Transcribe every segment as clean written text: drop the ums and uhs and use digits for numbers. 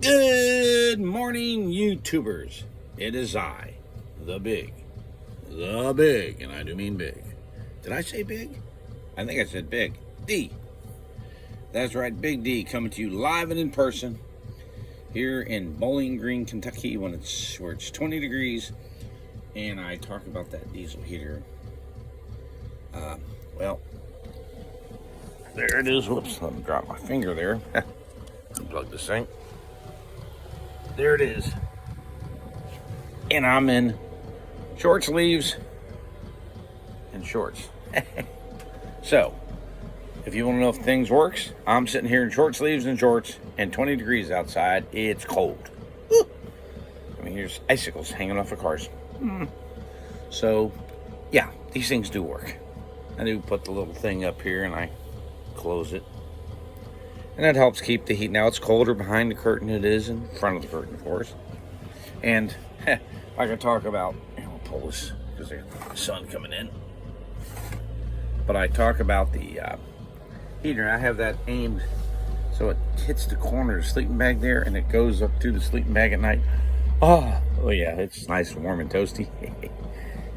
Good morning, YouTubers. It is I, the big, and I do mean big. Did I say big? I think I said big. D. That's right, Big D, coming to you live and in person here in Bowling Green, Kentucky, where it's 20 degrees, and I talk about that diesel heater. Well, there it is. Whoops, let me drop my finger there. Unplug the sink. There it is. And I'm in short sleeves and shorts. So, if you want to know if things works, I'm sitting here in short sleeves and shorts and 20 degrees outside. It's cold. Woo. I mean, here's icicles hanging off of cars. So, yeah, these things do work. I do put the little thing up here and I close it. And that helps keep the heat. Now, it's colder behind the curtain than it is in front of the curtain, of course. And I can talk about, I'll pull this because there's the sun coming in. But I talk about the heater. I have that aimed so it hits the corner of the sleeping bag there and it goes up through the sleeping bag at night. Oh yeah, it's nice and warm and toasty.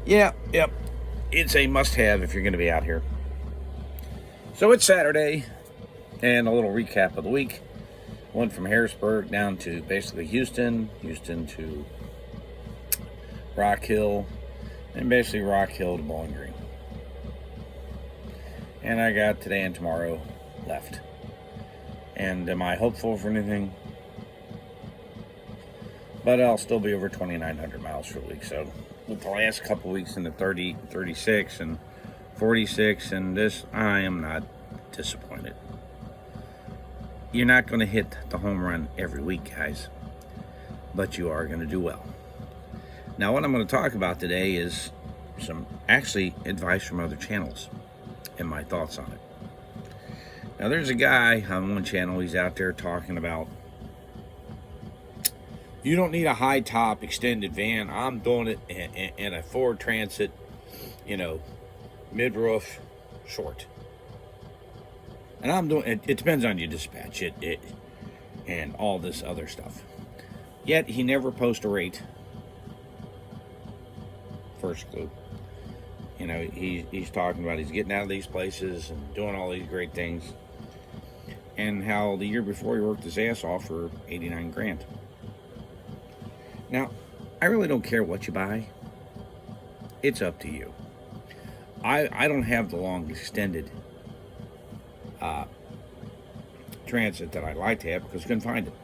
Yep. It's a must-have if you're going to be out here. So it's Saturday, and a little recap of the week. Went from Harrisburg down to basically Houston to Rock Hill, and basically Rock Hill to Bowling Green. And I got today and tomorrow left. And am I hopeful for anything? But I'll still be over 2,900 miles for a week. So with the last couple weeks in the 30, 36, and 46, and this, I am not disappointed. You're not going to hit the home run every week, guys, but you are going to do well. Now, what I'm going to talk about today is some actually advice from other channels and my thoughts on it. Now, there's a guy on one channel, he's out there talking about, you don't need a high top extended van. I'm doing it in a Ford Transit, mid-roof short. And I'm doing it. It depends on your dispatch it and all this other stuff. Yet he never posts a rate. First clue. He's talking about he's getting out of these places and doing all these great things, and how the year before he worked his ass off for 89 grand. Now, I really don't care what you buy. It's up to you. I don't have the long extended Transit that I'd like to have because I couldn't find it.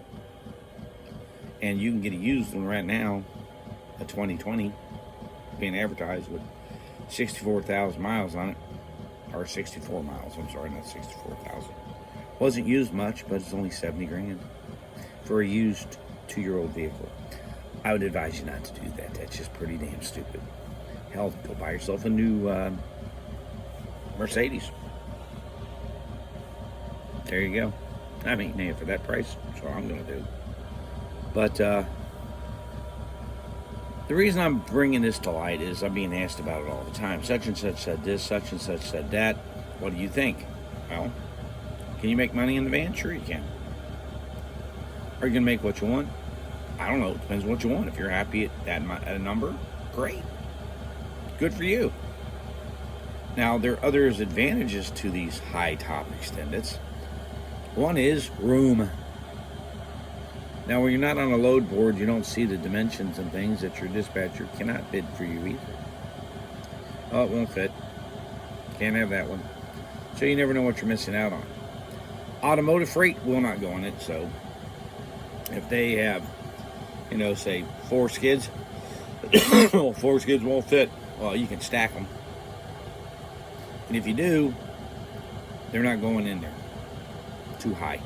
And you can get a used one right now, a 2020, being advertised with 64,000 miles on it, or 64 miles. I'm sorry, not 64,000. Wasn't used much, but it's only 70 grand for a used 2-year-old vehicle. I would advise you not to do that. That's just pretty damn stupid. Hell, go buy yourself a new Mercedes. There you go. I mean, for that price, that's what I'm going to do. But the reason I'm bringing this to light is I'm being asked about it all the time. Such and such said this, such and such said that. What do you think? Well, can you make money in the van? Sure you can. Are you going to make what you want? I don't know. It depends on what you want. If you're happy at a number, great. Good for you. Now, there are other advantages to these high top extendeds. One is room. Now, when you're not on a load board, you don't see the dimensions and things that your dispatcher cannot bid for you either. Oh, it won't fit. Can't have that one. So you never know what you're missing out on. Automotive freight will not go on it. So if they have, say 4 skids, well, 4 skids won't fit. Well, you can stack them. And if you do, they're not going in there. Too high.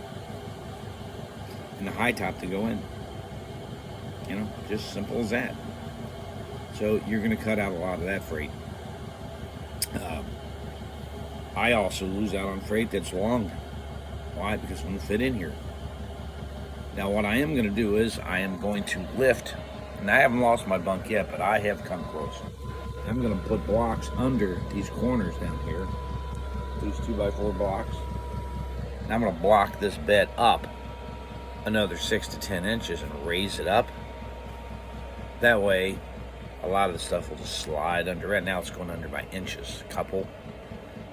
And the high top to go in. Just simple as that. So you're going to cut out a lot of that freight. I also lose out on freight that's long. Why? Because it won't fit in here. Now, what I am going to do is I am going to lift, and I haven't lost my bunk yet, but I have come close. I'm going to put blocks under these corners down here, these 2x4 blocks. And I'm going to block this bed up another 6 to 10 inches and raise it up. That way, a lot of the stuff will just slide under. Right now it's going under by inches, a couple.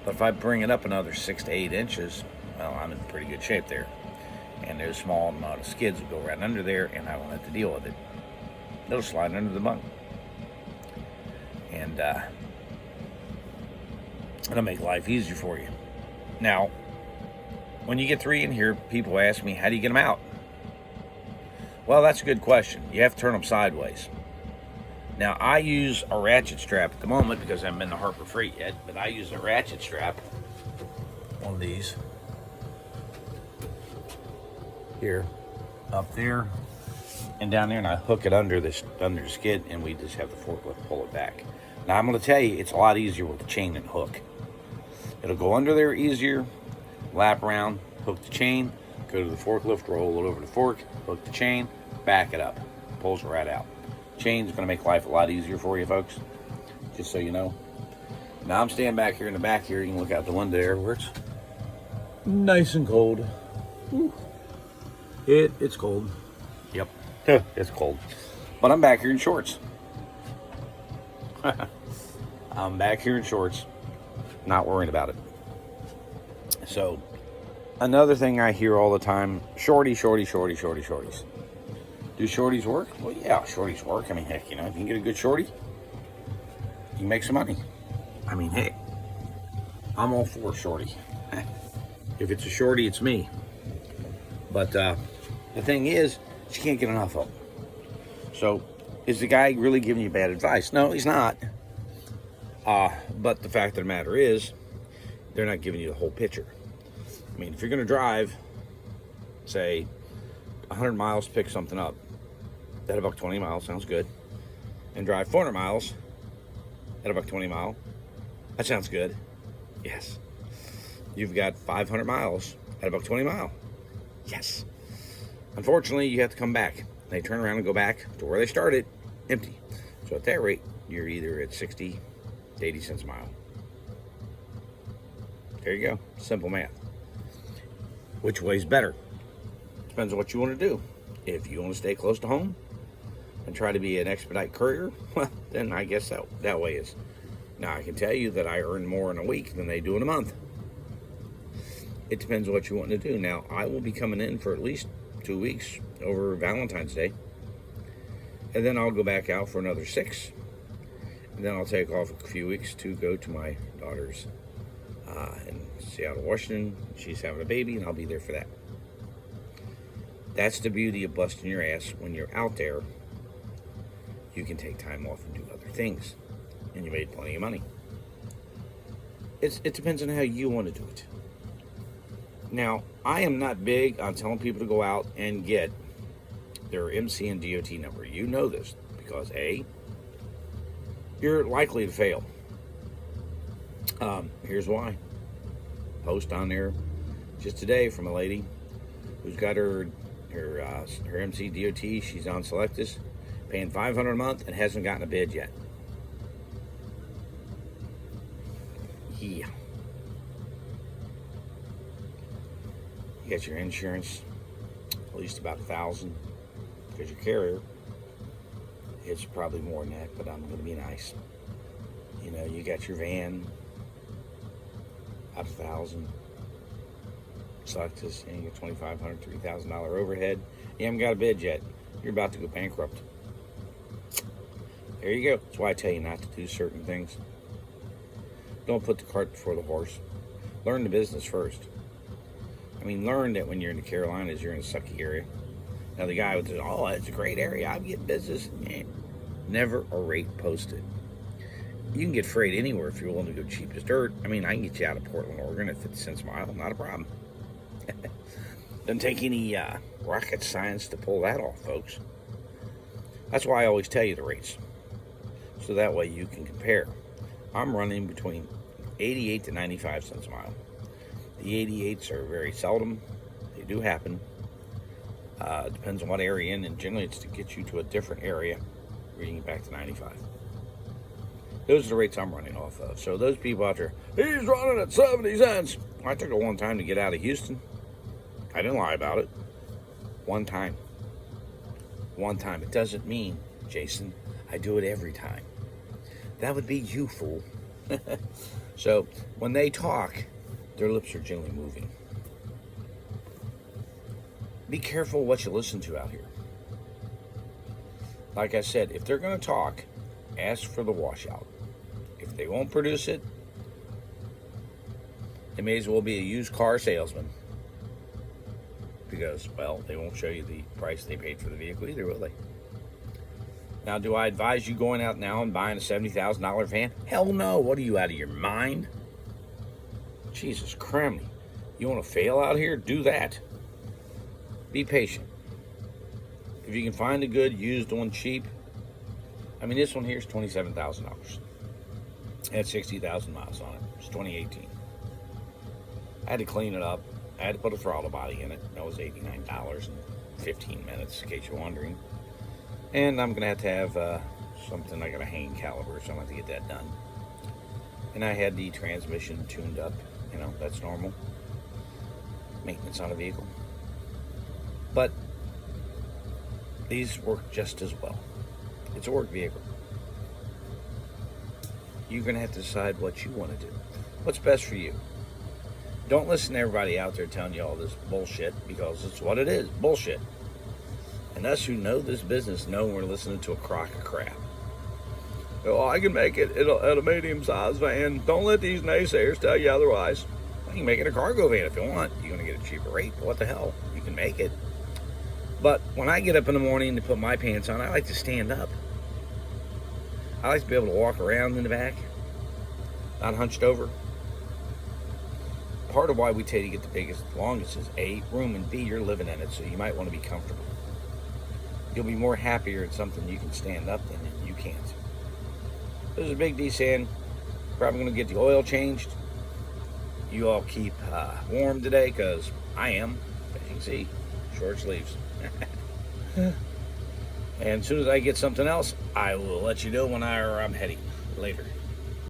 But if I bring it up another 6 to 8 inches, well, I'm in pretty good shape there. And there's a small amount of skids that go right under there, and I won't have to deal with it. It'll slide under the bunk. And it'll make life easier for you. Now, when you get 3 in here, people ask me, how do you get them out? Well, that's a good question. You have to turn them sideways. Now, I use a ratchet strap at the moment because I haven't been to Harbor Freight yet, but I use a ratchet strap, one of these, here, up there, and down there, and I hook it under the skid, and we just have the forklift pull it back. Now, I'm going to tell you, it's a lot easier with the chain and hook. It'll go under there easier, lap around, hook the chain, go to the forklift, roll it over the fork, hook the chain, back it up, pulls it right out. Chain's going to make life a lot easier for you, folks, just so you know. Now I'm standing back here in the back here. You can look out the window there where it's nice and cold. Ooh. It's cold. Yep, it's cold. But I'm back here in shorts. I'm back here in shorts, not worrying about it. So, another thing I hear all the time, shorties. Do shorties work? Well, yeah, shorties work. I mean, heck, you know, if you can get a good shorty, you can make some money. I mean, hey, I'm all for a shorty. If it's a shorty, it's me. But the thing is, you can't get enough of them. So, is the guy really giving you bad advice? No, he's not. But the fact of the matter is, they're not giving you the whole picture. I mean, if you're going to drive, say, 100 miles to pick something up, at about 20 miles sounds good, and drive 400 miles at about 20 mile, that sounds good. Yes. You've got 500 miles at about 20 mile. Yes. Unfortunately, you have to come back. They turn around and go back to where they started, empty. So at that rate, you're either at 60 to 80 cents a mile. There you go. Simple math. Which way's better? Depends on what you want to do. If you want to stay close to home and try to be an expedite courier, well, then I guess that way is. Now, I can tell you that I earn more in a week than they do in a month. It depends on what you want to do. Now, I will be coming in for at least 2 weeks over Valentine's Day. And then I'll go back out for another 6. And then I'll take off a few weeks to go to my daughter's in Seattle, Washington. She's having a baby, and I'll be there for that. That's the beauty of busting your ass. When you're out there, you can take time off and do other things. And you made plenty of money. It depends on how you want to do it. Now, I am not big on telling people to go out and get their MC and DOT number. You know this because A, you're likely to fail. Here's why. Post on there just today from a lady who's got her MC DOT. She's on Selectus, paying $500 a month and hasn't gotten a bid yet. Yeah. You got your insurance, at least about $1,000, because your carrier, it's probably more than that, but I'm going to be nice. You know, you got your van, about $1,000. Selectus, and you get $2,500, $3,000 overhead. You haven't got a bid yet. You're about to go bankrupt. There you go. That's why I tell you not to do certain things. Don't put the cart before the horse. Learn the business first. I mean, learn that when you're in the Carolinas, you're in a sucky area. Now, the guy would say, oh, it's a great area. I'll get business. Never a rate posted. You can get freight anywhere if you're willing to go cheap as dirt. I mean, I can get you out of Portland, Oregon at 50 cents a mile. Not a problem. Doesn't take any rocket science to pull that off, folks. That's why I always tell you the rates. So that way you can compare. I'm running between 88 to 95 cents a mile. The 88s are very seldom. They do happen. Depends on what area you're in, and generally it's to get you to a different area where you can get back to 95. Those are the rates I'm running off of. So those people out there, he's running at 70 cents. I took a long time to get out of Houston. I didn't lie about it. One time. One time. It doesn't mean, Jason, I do it every time. That would be you, fool. So when they talk, their lips are gently moving. Be careful what you listen to out here. Like I said, if they're going to talk, ask for the washout. If they won't produce it, they may as well be a used car salesman. Because, well, they won't show you the price they paid for the vehicle either, will they? Now, do I advise you going out now and buying a $70,000 van? Hell no. What are you, out of your mind? Jesus criminy. You want to fail out here? Do that. Be patient. If you can find a good used one cheap, I mean, this one here is $27,000. It had 60,000 miles on it. It's 2018. I had to clean it up. I had to put a throttle body in it. That was $89 in 15 minutes, in case you're wondering. And I'm going to have something, I got a hanging caliber, so I'm going to have to get that done. And I had the transmission tuned up. You know, that's normal maintenance on a vehicle. But these work just as well. It's a work vehicle. You're going to have to decide what you want to do. What's best for you. Don't listen to everybody out there telling you all this bullshit, because it's what it is, bullshit. And us who know this business know we're listening to a crock of crap. Oh, I can make it at a medium-sized van. Don't let these naysayers tell you otherwise. Well, you can make it a cargo van if you want. You're going to get a cheaper rate, but what the hell? You can make it. But when I get up in the morning to put my pants on, I like to stand up. I like to be able to walk around in the back, not hunched over. Part of why we tell you to get the biggest, longest is A, room, and B, you're living in it, so you might want to be comfortable. You'll be more happier at something you can stand up than you can't. This is Big D saying, probably going to get the oil changed. You all keep warm today, because I am, as you can see, short sleeves. And as soon as I get something else, I will let you know when I'm heading later.